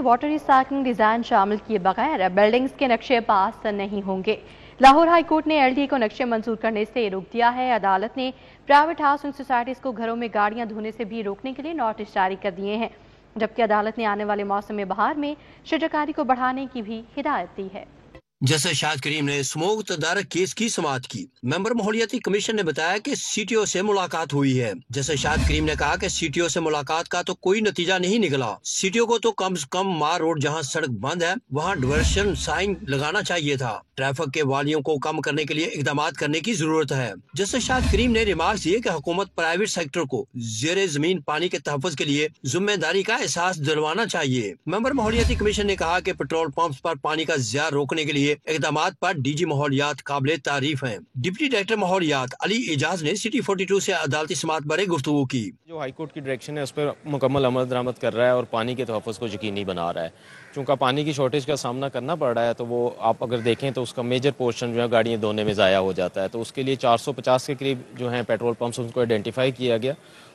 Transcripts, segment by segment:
Water recycling design शामिल किए बगैर बिल्डिंग्स के नक्शे पास नहीं होंगे। लाहौर हाई कोर्ट ने एलडीए को नक्शे मंजूर करने से रोक दिया है। अदालत ने प्राइवेट हाउसिंग सोसाइटीज को घरों में गाड़ियां धोने से भी रोकने के लिए नोटिस जारी कर दिए हैं, जबकि अदालत ने आने वाले मौसम बहार में शजरकारी को बढ़ाने की भी हिदायत दी है। जस्टिस शाहिद करीम ने स्मोक तदारक केस की समाअत की। मेंबर माहौलियाती कमीशन ने बताया कि सीटीओ से मुलाकात हुई है। जस्टिस शाहिद करीम ने कहा कि सीटीओ से मुलाकात का तो कोई नतीजा नहीं निकला। सीटीओ को तो कम से कम मार रोड जहां सड़क बंद है वहां डायवर्शन साइन लगाना चाहिए था। ट्रैफिक के वालियों को कम करने के लिए इकदाम करने की जरूरत है। जस्टिस शाहिद करीम ने रिमार्क दिए कि हुकूमत प्राइवेट सेक्टर को जेर जमीन पानी के तहफ़्फ़ुज़ के लिए जिम्मेदारी का एहसास दिलवाना चाहिए। मेंबर माहौलियाती कमीशन ने कहा कि पेट्रोल पंप पर पानी का ज़िया रोकने के लिए इक़दामात पर डीजी माहौलियात काबिले तारीफ हैं। डिप्टी डायरेक्टर माहौलियात अली एजाज ने सिटी 42 से अदालती समाअत बारे गुफ्तगू की। जो हाई कोर्ट की डायरेक्शन है उस पर मुकम्मल अमल दरामद कर रहा है और पानी के तहफ़्फ़ुज़ को यकीनी बना रहा है। चूँकि पानी की शॉर्टेज का सामना करना पड़ रहा है तो वो आप अगर देखें तो उसका मेजर पोर्शन जो है गाड़ियाँ धोने में ज़ाया हो जाता है। तो उसके लिए 450 के करीब जो हैं पेट्रोल पंप्स उनको आइडेंटिफाई किया गया।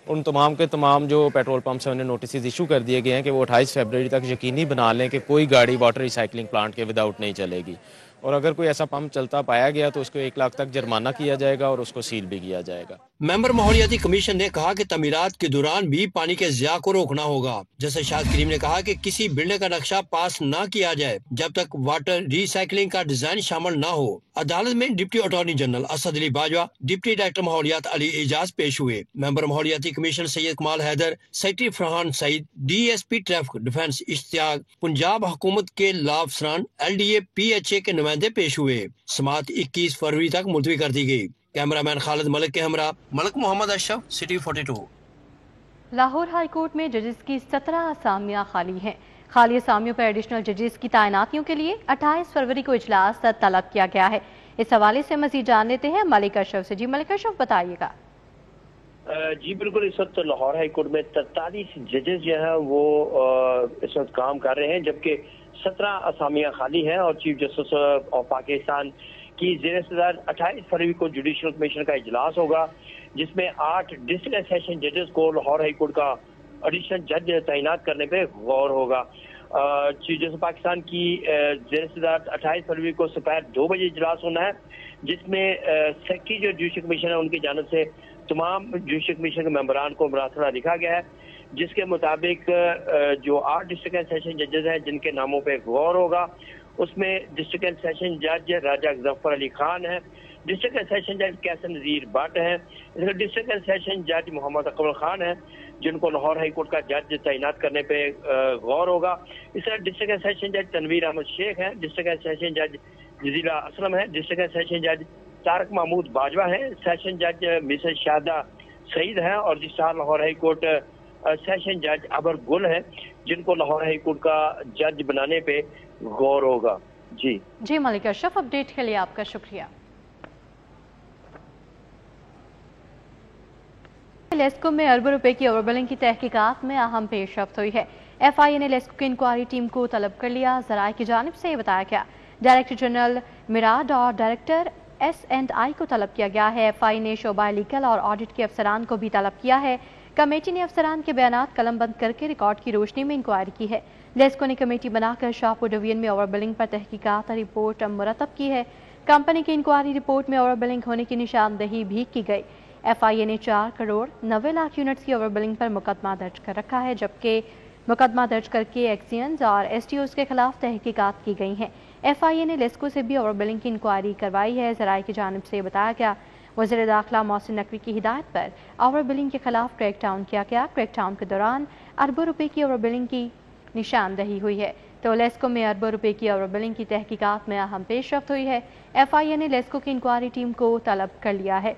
उन तमाम के तमाम जो पेट्रोल पंप्स हैं उन्हें नोटिस इशू कर दिए गए हैं कि वो 28 फरवरी तक यकीनी बना लें कि कोई गाड़ी वाटर रिसाइकलिंग प्लांट के विदाउट नहीं चलेगी, और अगर कोई ऐसा पंप चलता पाया गया तो उसको 1 लाख तक जुर्माना किया जाएगा और उसको सील भी किया जाएगा। मेंबर माहौलियाती कमीशन ने कहा कि तमीरात के दौरान भी पानी के ज़िया को रोकना होगा। जैसे शाहिद करीम ने कहा कि किसी बिल्डिंग का नक्शा पास न किया जाए जब तक वाटर रिसाइकलिंग का डिजाइन शामिल न हो। अदालत में deputy attorney general Asad Ali Bajwa, deputy director माहौलियात अली एजाज पेश हुए। मेंबर माहौलियाती commission Syed Kamal Haider, secretary Farhan Saeed, DSP traffic defence Ishtiaq, Punjab हुकूमत के लॉ अफसरान, LDA PHA के नुमाइंदे पेश हुए। समाअत 21 फरवरी तक मुलतवी कर दी गई। कैमरामैन खालिद मलिक के हमरा Malik Mohammad Ashraf, city 42। Lahore high court में जजेस की 17 असामियां खाली हैं। खाली असामियों पर एडिशनल जजेस की तैनातियों के लिए 28 फरवरी को इजलास तलब किया गया है। इस हवाले से मजीद जान लेते हैं मलिक अशरफ से। जी मलिक अशरफ, बताइएगा। जी बिल्कुल, इस वक्त लाहौर हाई कोर्ट में 43 जजेस जो हैं वो इस वक्त काम कर रहे हैं, जबकि 17 असामियां खाली हैं और चीफ जस्टिस ऑफ पाकिस्तान की ज़ेर सदारत 28 फरवरी को जुडिशल कमीशन का इजलास होगा, जिसमें 8 डिस्ट्रिक्ट सेशन जजेस को लाहौर हाई कोर्ट का एडिशनल जज तैनात करने पे गौर होगा। चीफ जस्टिस पाकिस्तान की ज़ेर सदारत 28 फरवरी को दोपहर 2 बजे इजलास होना है, जिसमें सेक्रेटरी जो जुडिशल कमीशन है उनकी जानिब से तमाम जुडिशल कमीशन के मेंबरान को मरासला लिखा गया है, जिसके मुताबिक जो 8 डिस्ट्रिक्ट सेशन जजेस हैं जिनके नामों पे गौर होगा, उसमें डिस्ट्रिक्ट सेशन जज राजा जफर अली खान है, डिस्ट्रिक्ट सेशन जज कैसन नज़ीर भट्ट है, डिस्ट्रिक्ट सेशन जज मोहम्मद अकबर खान है, जिनको लाहौर हाई कोर्ट का जज तैनात करने पे गौर होगा। इस तरह डिस्ट्रिक्ट सेशन जज तनवीर अहमद शेख है, डिस्ट्रिक्ट सेशन जज जजीला असलम है, डिस्ट्रिक्ट सेशन जज तारक महमूद बाजवा है, सेशन जज मिसेस शाहदा सईद है और registrar Lahore high court session जज अबर गुल है, जिनको लाहौर हाई कोर्ट का जज बनाने पे गौर होगा। जी मलिक अशरफ, अपडेट के लिए आपका शुक्रिया। लेस्को में अरबों रुपए की ओवरबिलिंग की तहकीकात में अहम पेशरफ्त हुई है। FIA ने लेस्को की इंक्वायरी टीम को तलब कर लिया। ज़राए की जानिब से बताया गया डायरेक्टर जनरल मिराड और डायरेक्टर S&I को तलब किया गया है। FIA ने शोबा लीगल और ऑडिट के अफसरान को भी तलब किया है। कमेटी ने अफसरान के बयानात कलमबंद करके रिकॉर्ड की रोशनी में इंक्वायरी की है। लेस्को ने कमेटी बनाकर शाहपुर डिवीजन में ओवरबिलिंग पर तहकीकात रिपोर्ट मुरतब की है। कंपनी की इंक्वायरी रिपोर्ट में ओवरबिलिंग होने की निशानदही भी की गई। FIA ने 4 करोड़ 90 लाख यूनिट्स की ओवरबिलिंग पर मुकदमा दर्ज कर रखा है, जबकि मुकदमा दर्ज करके एक्सियंस और STOs के खिलाफ तहकीकात की गई हैं। FIA ने लेस्को से भी ओवरबिलिंग की इंक्वायरी करवाई है। ज़राए की जानिब से बताया गया वज़ीर दाखिला मोहसिन नकवी की हिदायत पर ओवरबिलिंग के खिलाफ क्रैकडाउन किया गया। क्रैकडाउन के दौरान अरबों रुपए की ओवरबिलिंग की निशानदही हुई है। तो लेस्को में अरबों रुपए की ओवरबिलिंग की तहकीकात में अहम पेशरफ्त हुई है। FIA ने लेस्को की इंक्वायरी टीम को तलब कर लिया है।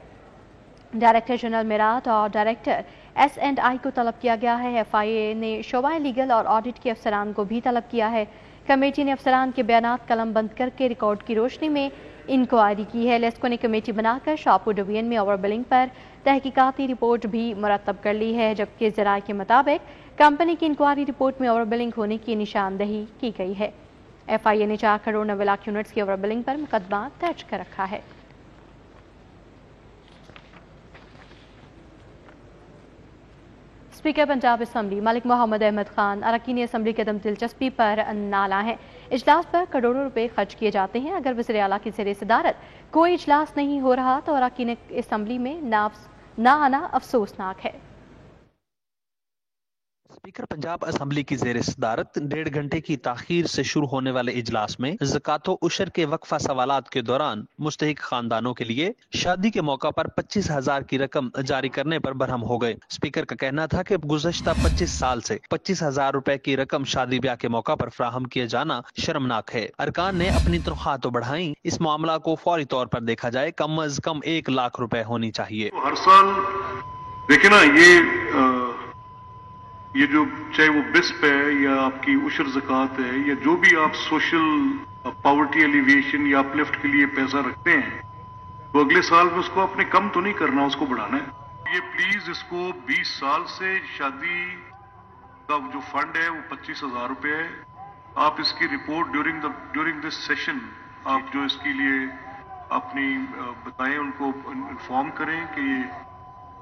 डायरेक्टर जनरल मिराट और डायरेक्टर S&I को तलब किया गया है। FIA ने शोबा लीगल और ऑडिट के अफसरान को भी तलब किया है। कमेटी ने अफसरान के बयानात कलमबंद करके रिकॉर्ड की रोशनी में इंक्वायरी की है। लेस्को ने कमेटी बनाकर शाहपुर डिवीजन में ओवरबिलिंग पर तहकीकाती रिपोर्ट भी मुरतब कर ली है, जबकि ज़राए के मुताबिक कंपनी की इंक्वायरी रिपोर्ट में ओवरबिलिंग होने की निशानदही की गई है। FIA ने 4 करोड़ 90 लाख यूनिट्स की ओवरबिलिंग पर मुकदमा दर्ज कर रखा है। स्पीकर पंजाब असम्बली मलिक मोहम्मद अहमद खान अरकान असम्बली की अदम दिलचस्पी पर नाला हैं। इजलास पर करोड़ों रुपए खर्च किए जाते हैं। अगर वज़ीर आला की ज़ेर सदारत कोई इजलास नहीं हो रहा तो अरकान असम्बली में ना आना अफसोसनाक है। स्पीकर पंजाब असम्बली की ज़ेर सदारत 1.5 घंटे की ताखीर से शुरू होने वाले इजलास में ज़कात उशर के वक्फा सवालात के दौरान मुस्तहिक खानदानों के लिए शादी के मौका पर 25,000 की रकम जारी करने पर बरहम हो गए। स्पीकर का कहना था कि गुज़श्ता 25 साल से 25,000 रुपए की रकम शादी ब्याह के मौका पर फराहम किया जाना शर्मनाक है। अरकान ने अपनी तनख्वाह तो बढ़ाई, इस मामला को फौरी तौर पर देखा जाए, कम अज कम 1 लाख रुपए होनी चाहिए। हर साल देखे ना, ये जो चाहे वो बिस्प है या आपकी उशर ज़कात है या जो भी आप सोशल पॉवर्टी एलिविएशन या अपलिफ्ट के लिए पैसा रखते हैं, तो अगले साल में उसको आपने कम तो नहीं करना, उसको बढ़ाना है। ये प्लीज इसको 20 साल से शादी का जो फंड है वो 25,000 रुपये है। आप इसकी रिपोर्ट ड्यूरिंग दिस सेशन आप जो इसके लिए अपनी बताएं, उनको इन्फॉर्म करें कि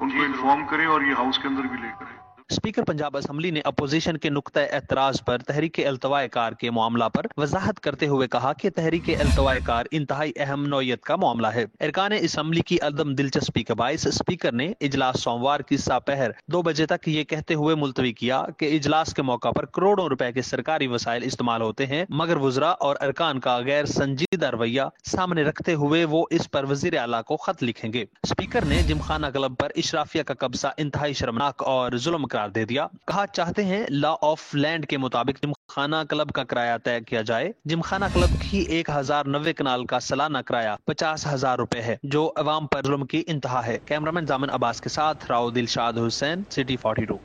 उनको इन्फॉर्म करें और ये हाउस के अंदर भी लेकर आए। स्पीकर पंजाब असम्बली ने अपोजिशन के नुक्ता एतराज पर तहरीक अल्तवाए कार के मामला पर वजाहत करते हुए कहा कि तहरीक अल्तवाए कार इंतहाई अहम नौयत का मामला है। अरकान असम्बली की अदम दिलचस्पी के बायस स्पीकर ने इजलास सोमवार की दोपहर 2 बजे तक ये कहते हुए मुलतवी किया कि इजलास के मौका पर करोड़ों रुपए के सरकारी वसाइल इस्तेमाल होते हैं, मगर वुज़रा और अरकान का गैर संजीदा रवैया सामने रखते हुए वो इस पर वजीर आला को खत लिखेंगे। स्पीकर ने जिमखाना क्लब पर इशराफिया का कब्जा इंतहाई शर्मनाक और जुल्म करार दे दिया। कहा चाहते हैं लॉ ऑफ लैंड के मुताबिक जिमखाना क्लब का किराया तय किया जाए। जिमखाना क्लब की 1090 कनाल का सालाना किराया 50,000 रुपए है, जो अवाम पर जुल्म की इंतहा है। कैमरामैन जामिन अब्बास के साथ राव दिलशाद हुसैन, सिटी 42।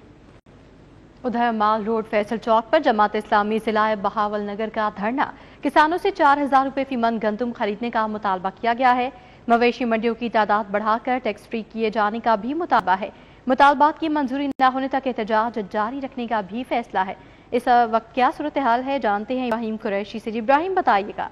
उधर माल रोड फैसल चौक पर जमात इस्लामी जिला बहावल नगर का धरना, किसानों से 4,000 रुपए फी मन गंदुम खरीदने का मुतालबा किया गया है। मवेशी मंडियों की तादाद बढ़ाकर टैक्स फ्री किए जाने का भी मुतालबा है। मुतालबात की मंजूरी न होने तक एहतजाज जारी रखने का भी फैसला है। इस वक्त क्या सूरत हाल है, जानते हैं इब्राहिम कुरैशी से। इब्राहिम बताइएगा।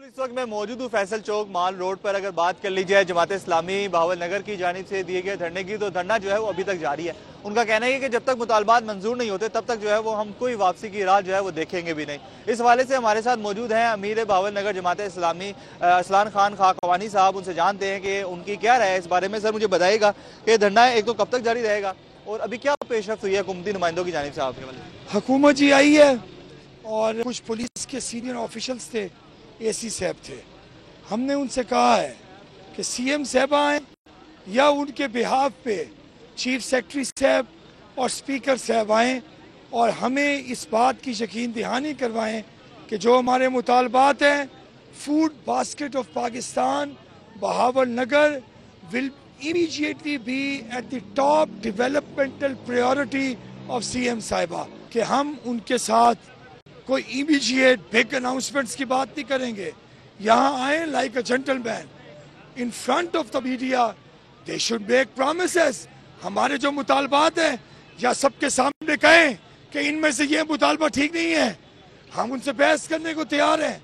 इस वक्त मैं मौजूद हूँ फैसल चौक माल रोड पर। अगर बात कर ली जाए जमात इस्लामी बहावल नगर की जानिब से दिए गए धरने की, तो धरना जो है वो अभी तक जारी है। उनका कहना है कि जब तक मुतालबात मंजूर नहीं होते तब तक जो है वो हम कोई वापसी की राह जो है वो देखेंगे भी नहीं। इस हवाले से हमारे साथ मौजूद हैं अमीर बहावल नगर जमात इस्लामी असलान खान खाकवानी साहब। उनसे जानते हैं कि उनकी क्या राय है इस बारे में। सर मुझे बताइएगा कि धरना एक तो कब तक जारी रहेगा और अभी क्या पेशरफ्त हुई है हुकूमती नुमाइंदों की जानिब से आपके वाले? हुकूमत जी आई है और कुछ पुलिस के सीनियर ऑफिशियल्स थे, एसी साहब थे। हमने उनसे कहा है कि सीएम साहब आए या उनके बिहाफ पे चीफ सेक्रेटरी साहब और स्पीकर साहब आएँ और हमें इस बात की यकीन दहानी करवाएं कि जो हमारे मुतालबात हैं, food basket of Pakistan Bahawal Nagar will immediately be at the top developmental priority of CM साहिबा, कि हम उनके साथ कोई इमीडिएट बिग अनाउंसमेंट्स की बात नहीं करेंगे। यहाँ आए like a gentleman in front of the media, they should make promises. हमारे जो मुतालबात हैं या सबके सामने कहें कि इनमें से ये मुतालबा ठीक नहीं है, हम उनसे बहस करने को तैयार हैं,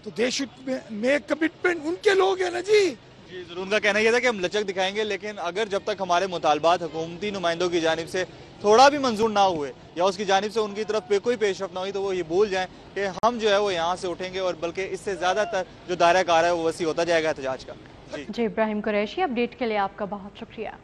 तो दे शुड मेक कमिटमेंट। उनके लोग हैं ना जी। जी जरूर। उनका कहना यह था कि हम लचक दिखाएंगे, लेकिन अगर जब तक हमारे मुतालबात हुकूमती नुमाइंदों की जानिब से थोड़ा भी मंजूर ना हुए या उसकी जानिब से उनकी तरफ पे कोई पेशरफ ना हुई, तो वो ये भूल जाएं कि हम जो है वो यहाँ से उठेंगे और बल्कि इससे ज़्यादातर जो दायरा कार है वो वसी होता जाएगा एहतजाज का। जी इब्राहिम कुरैशी, अपडेट के लिए आपका बहुत शुक्रिया।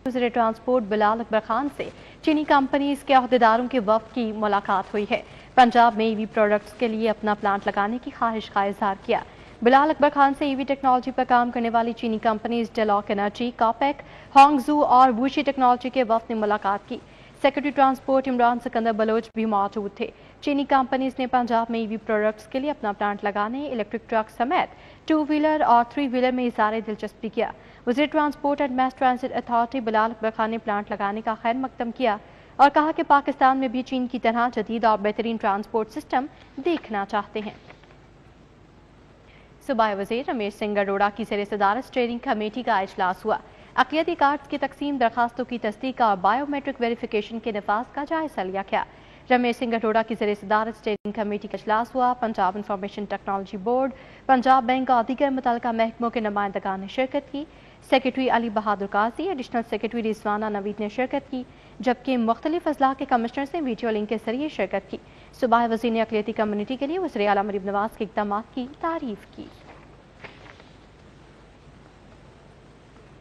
वज़ीर ट्रांसपोर्ट बिलाल अकबर खान से चीनी कंपनीज के अहदेदारों के वफ़द की मुलाकात हुई है। पंजाब में ईवी प्रोडक्ट्स के लिए अपना प्लांट लगाने की ख्वाहिश का इजहार किया। बिलाल अकबर खान से ईवी टेक्नोलॉजी पर काम करने वाली चीनी कंपनीज डेलॉक एनर्जी, कॉपेक, होंगजू और वुशी टेक्नोलॉजी के वफ़द ने मुलाकात की। सेक्रेटरी ट्रांसपोर्ट इमरान सिकंदर बलोच भी मौजूद थे। चीनी कंपनीज ने पंजाब में ईवी प्रोडक्ट्स के लिए अपना प्लांट लगाने, इलेक्ट्रिक ट्रक समेत 2 व्हीलर और 3 व्हीलर में इज़हार दिलचस्पी किया। वज़ीर transport and mess transit authority Bilal Akbar Khan ने प्लांट लगाने का खैर मकदम किया और कहा कि पाकिस्तान में भी चीन की तरह जदीद और बेहतरीन ट्रांसपोर्ट सिस्टम देखना चाहते हैं। सूबाई वज़ीर रमेश सिंह अरोड़ा की ज़ेर सदारत स्टीयरिंग कमेटी का इजलास हुआ। अक़लियती कार्ड्स की तकसीम, दरखास्तों की तस्दीक और बायोमेट्रिक वेरिफिकेशन के नफाज का जायजा लिया गया। रमेश सिंह अरोड़ा की ज़ेर सदारत स्टीयरिंग कमेटी का इजलास हुआ। Punjab information technology board, Punjab bank और दीगर मुतल्लिका महकमों के नुमाइंदगान ने शिरकत की। سیکرٹری علی بہادر قاضی، ایڈیشنل سیکرٹری رضوانہ نوید نے شرکت کی، جبکہ مختلف اضلاع کے کمشنرز نے ویڈیو لنک کے ذریعے شرکت کی۔ صوبائی وزیر نے اقلیتی کمیونٹی کے لیے وزیر اعلیٰ مریم نواز کے اقدامات کی تعریف کی۔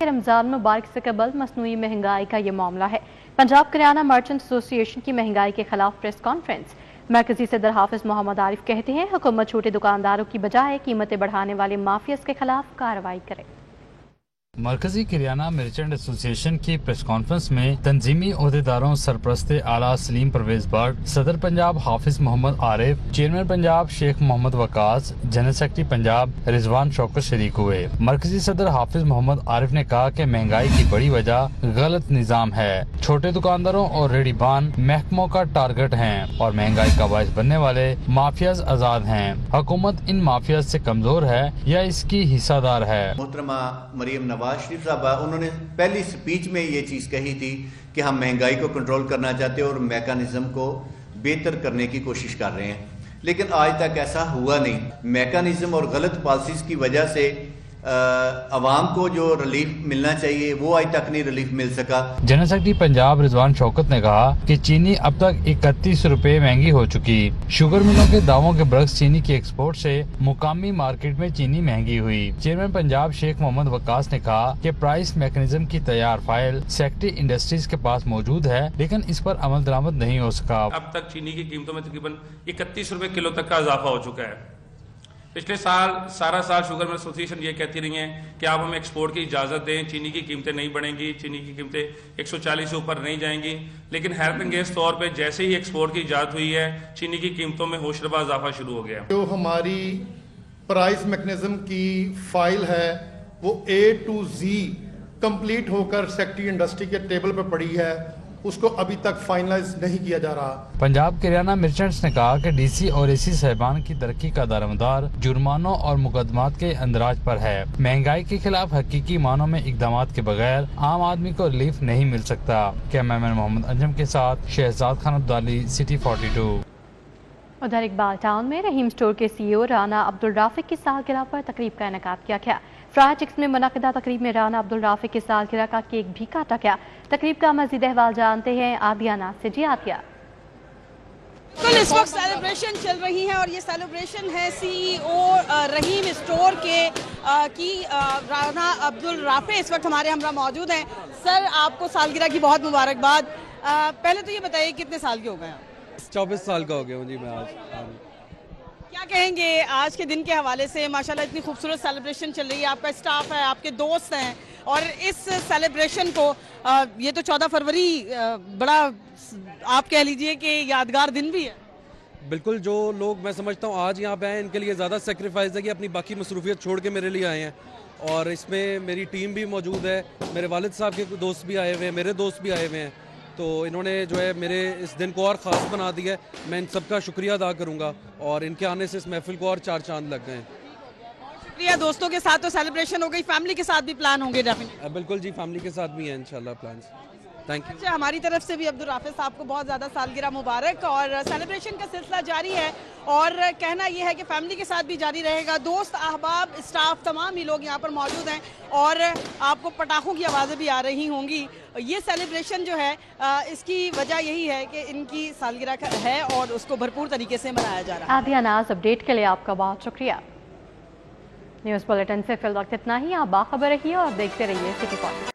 رمضان مبارک سے قبل مصنوعی مہنگائی کا یہ معاملہ ہے۔ پنجاب کریانہ مرچنٹ ایسوسی ایشن کی مہنگائی کے خلاف پریس کانفرنس۔ مرکزی صدر حافظ محمد عارف کہتے ہیں حکومت چھوٹے دکانداروں کی بجائے قیمتیں بڑھانے والے مافیاز کے خلاف کارروائی کرے۔ مرکزی کریانہ مرچنٹ ایسوسی ایشن کی پریس کانفرنس میں تنظیمی عہدیداروں سرپرست اعلیٰ سلیم پرویز بٹ، صدر پنجاب حافظ محمد عارف، چیئرمین پنجاب شیخ محمد وقاص، جنرل سیکرٹری پنجاب رضوان شوکت شریک ہوئے۔ مرکزی صدر حافظ محمد عارف نے کہا کہ مہنگائی کی بڑی وجہ غلط نظام ہے، چھوٹے دکانداروں اور ریڑھی بان محکموں کا ٹارگٹ ہیں اور مہنگائی کا باعث بننے والے مافیاز آزاد ہیں۔ حکومت ان مافیاز سے کمزور ہے یا اس کی حصہ دار ہے؟ محترمہ مریم نواز شریف صاحبہ انہوں نے پہلی سپیچ میں یہ چیز کہی تھی کہ ہم مہنگائی کو کنٹرول کرنا چاہتے ہیں اور میکانزم کو بہتر کرنے کی کوشش کر رہے ہیں، لیکن آج تک ایسا ہوا نہیں۔ میکانزم اور غلط پالیسیز کی وجہ سے عوام کو جو ریلیف ملنا چاہیے وہ آج تک نہیں ریلیف مل سکا۔ جنرل سیکرٹری پنجاب رضوان شوکت نے کہا کہ چینی اب تک 31 روپے مہنگی ہو چکی۔ شوگر ملوں کے دعووں کے برعکس چینی کی ایکسپورٹ سے مقامی مارکیٹ میں چینی مہنگی ہوئی۔ چیئرمین پنجاب شیخ محمد وقاص نے کہا کہ پرائس میکانزم کی تیار فائل سیکرٹری انڈسٹریز کے پاس موجود ہے، لیکن اس پر عمل درآمد نہیں ہو سکا۔ اب تک چینی کی قیمتوں میں تقریباً 31 روپے کلو تک کا اضافہ ہو چکا ہے۔ پچھلے سال سارا سال شوگر مل ایسوسی ایشن یہ کہتی رہی ہیں کہ آپ ہمیں ایکسپورٹ کی اجازت دیں، چینی کی قیمتیں نہیں بڑھیں گی، چینی کی قیمتیں 140 سے اوپر نہیں جائیں گی، لیکن حیرت انگیز طور پہ جیسے ہی ایکسپورٹ کی اجازت ہوئی ہے چینی کی قیمتوں میں ہوش ربا اضافہ شروع ہو گیا۔ جو ہماری پرائس میکنزم کی فائل ہے وہ A to Z کمپلیٹ ہو کر سیکرٹری انڈسٹری کے ٹیبل پہ پڑی ہے، اس کو ابھی تک فائنلائز نہیں کیا جا رہا۔ پنجاب کریانہ مرچنٹس نے کہا کہ ڈی سی اور اے سی صاحبان کی ترقی کا دارومدار جرمانوں اور مقدمات کے اندراج پر ہے۔ مہنگائی کے خلاف حقیقی معنوں میں اقدامات کے بغیر عام آدمی کو ریلیف نہیں مل سکتا۔ کیمرامین محمد انجم کے ساتھ شہزاد خان عبدالی، سٹی 42۔ ادھر اقبال ٹاؤن میں رحیم اسٹور کے سی ای او رانا عبدالرافق کی سالگرہ پر تقریب کا انعقاد کیا گیا۔ فرائڈ چکس میں منعقدہ تقریب میں رانا عبدالرافق کی سالگرہ کا کیک بھی کاٹا گیا۔ تقریب کا مزید احوال جانتے ہیں عادیہ ناز سے۔ جی عادیہ۔ اس وقت سیلیبریشن چل رہی ہے اور یہ سیلیبریشن ہے سی ای او رحیم اسٹور کے کی رانا عبدالرافق اس وقت ہمارے ہمراہ موجود ہیں۔ سر آپ کو سالگرہ کی بہت مبارکباد۔ پہلے تو یہ بتائیے کتنے سال کے ہو گئے ہیں؟ 24 سال کا ہو گیا ہوں جی میں آج۔ کیا کہیں گے آج کے دن کے حوالے سے؟ ماشاءاللہ اتنی خوبصورت سیلیبریشن چل رہی ہے، آپ کا اسٹاف ہے، آپ کے دوست ہیں، اور اس سیلیبریشن کو یہ تو 14 فروری بڑا آپ کہہ لیجئے کہ یادگار دن بھی ہے۔ بالکل، جو لوگ میں سمجھتا ہوں آج یہاں پہ ہیں ان کے لیے زیادہ سیکریفائز ہے کہ اپنی باقی مصروفیت چھوڑ کے میرے لیے آئے ہیں، اور اس میں میری ٹیم بھی موجود ہے، میرے والد صاحب کے دوست بھی آئے ہوئے ہیں، میرے دوست بھی آئے ہوئے ہیں، تو انہوں نے جو ہے میرے اس دن کو اور خاص بنا دیا ہے۔ میں ان سب کا شکریہ ادا کروں گا، اور ان کے آنے سے اس محفل کو اور 4 چاند لگ گئے ہیں۔ شکریہ۔ دوستوں کے ساتھ تو سیلیبریشن ہو گئی، فیملی کے ساتھ بھی پلان ہوں گے ڈیفینیٹلی؟ بالکل جی، فیملی کے ساتھ بھی ہیں انشاءاللہ پلانز۔ Thank you. اچھا، ہماری طرف سے بھی عبدالرافق صاحب کو بہت زیادہ سالگرہ مبارک، اور سیلیبریشن کا سلسلہ جاری ہے، اور کہنا یہ ہے کہ فیملی کے ساتھ بھی جاری رہے گا۔ دوست، احباب، اسٹاف، تمام ہی لوگ یہاں پر موجود ہیں، اور آپ کو پٹاخوں کی آوازیں بھی آ رہی ہوں گی۔ یہ سیلیبریشن جو ہے اس کی وجہ یہی ہے کہ ان کی سالگرہ ہے اور اس کو بھرپور طریقے سے منایا جا رہا ہے۔ عادیہ ناز، اپڈیٹ کے لیے آپ کا بہت شکریہ۔ نیوز بلیٹن سے فی الوقت اتنا ہی۔ آپ باخبر رہیے اور دیکھتے رہیے سٹی 40۔